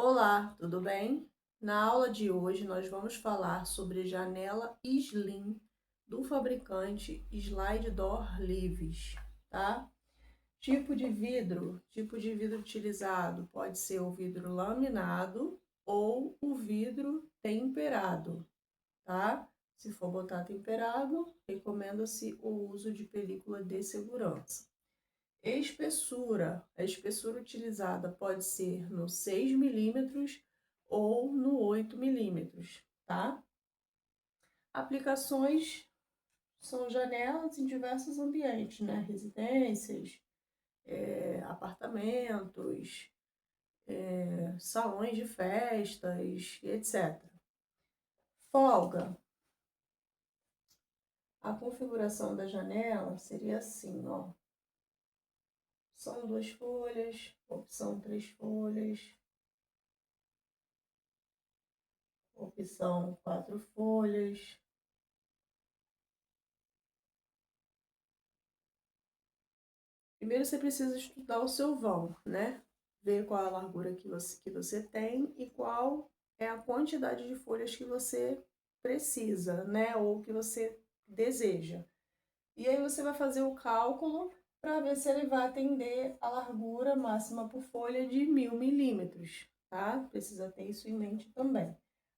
Olá, tudo bem? Na aula de hoje nós vamos falar sobre janela Slim do fabricante Slide Door Leaves, tá? Tipo de vidro utilizado pode ser o vidro laminado ou o vidro temperado, tá? Se for botar temperado, recomenda-se o uso de película de segurança. A espessura utilizada pode ser no 6 milímetros ou no 8 milímetros, tá? Aplicações são janelas em diversos ambientes, né? Residências, apartamentos, salões de festas, etc. Folga. A configuração da janela seria assim, ó. Opção 2 folhas, opção 3 folhas, opção 4 folhas. Primeiro você precisa estudar o seu vão, né? Ver qual é a largura que você tem e qual é a quantidade de folhas que você precisa, né? Ou que você deseja. E aí você vai fazer o cálculo para ver se ele vai atender a largura máxima por folha de 1000 milímetros, tá? Precisa ter isso em mente também.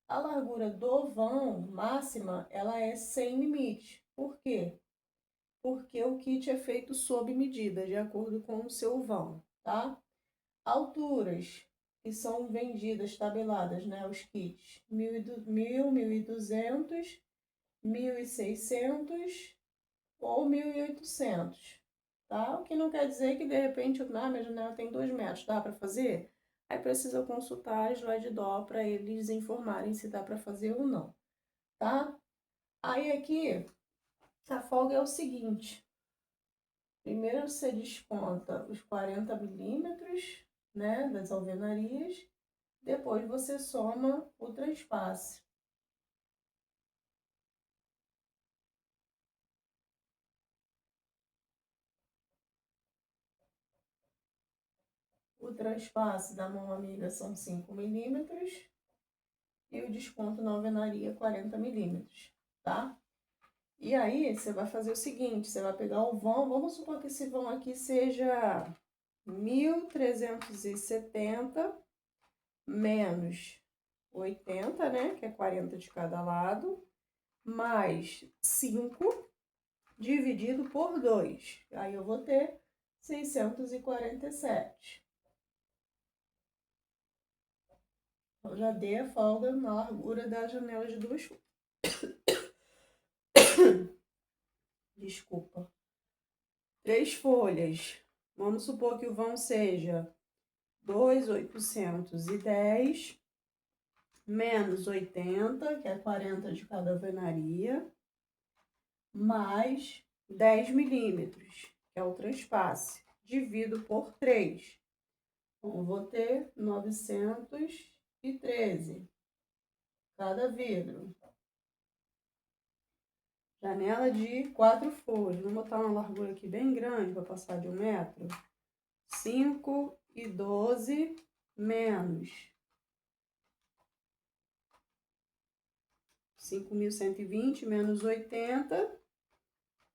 A largura do vão máxima, ela é sem limite. Por quê? Porque o kit é feito sob medida, de acordo com o seu vão, tá? Alturas que são vendidas, tabeladas, né? Os kits, 1.200, 1.600 ou 1.800, tá? O que não quer dizer que, de repente, minha janela tem 2 metros, dá para fazer? Aí precisa consultar a slide dó para eles informarem se dá para fazer ou não, tá? Aí aqui, a folga é o seguinte: primeiro você desconta os 40 milímetros, né, das alvenarias, depois você soma o transpasse. O transpasse da mão amiga são 5 milímetros e o desconto na alvenaria 40 milímetros, tá? E aí você vai fazer o seguinte, você vai pegar o vão, vamos supor que esse vão aqui seja 1.370 menos 80, né, que é 40 de cada lado, mais 5 dividido por 2. Aí eu vou ter 647. Eu já dei a folga na largura da janela de 2 folhas. Desculpa. 3 folhas. Vamos supor que o vão seja 2.810 menos 80, que é 40 de cada alvenaria, mais 10 milímetros, que é o transpasse, divido por 3. Então, vou ter 913 cada vidro. Janela de 4 folhas. Vou botar uma largura aqui bem grande para passar de 1 metro. 5,12 menos 5.120 menos 80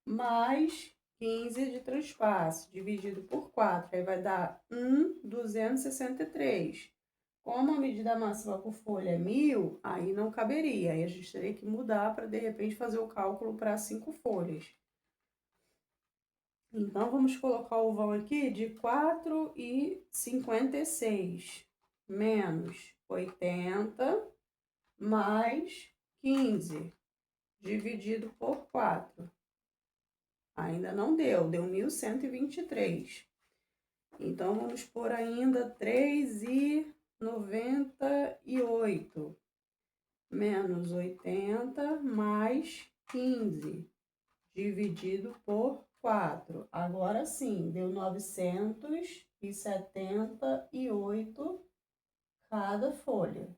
mais 15 de transpasse, dividido por 4, aí vai dar 1.263. Como a medida máxima por folha é 1.000, aí não caberia, aí a gente teria que mudar para, de repente, fazer o cálculo para 5 folhas. Então, vamos colocar o vão aqui de 4,56 menos 80 mais 15, dividido por 4. Ainda não deu, deu 1.123. Então, vamos pôr ainda 3,98 menos 80 mais 15, dividido por 4. Agora sim, deu 978 cada folha,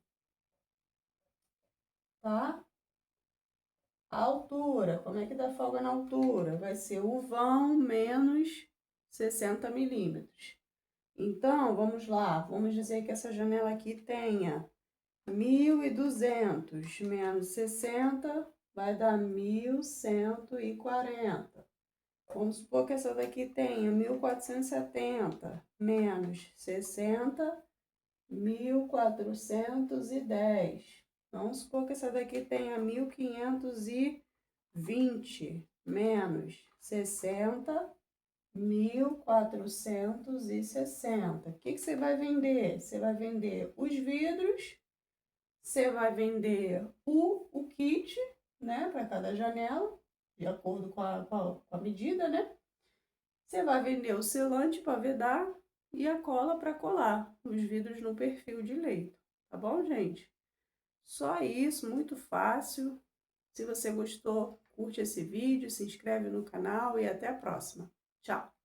tá? A altura, como é que dá folga na altura? Vai ser o vão menos 60 milímetros. Então, vamos lá, vamos dizer que essa janela aqui tenha 1.200 menos 60 vai dar 1.140. Vamos supor que essa daqui tenha 1.470 menos 60, 1.410. Vamos supor que essa daqui tenha 1.520 menos 60, 1.460. O que você vai vender? Você vai vender os vidros, você vai vender o kit, né, para cada janela, de acordo com a medida, né? Você vai vender o selante para vedar e a cola para colar os vidros no perfil de leito, tá bom, gente? Só isso, muito fácil. Se você gostou, curte esse vídeo, se inscreve no canal e até a próxima. Tchau!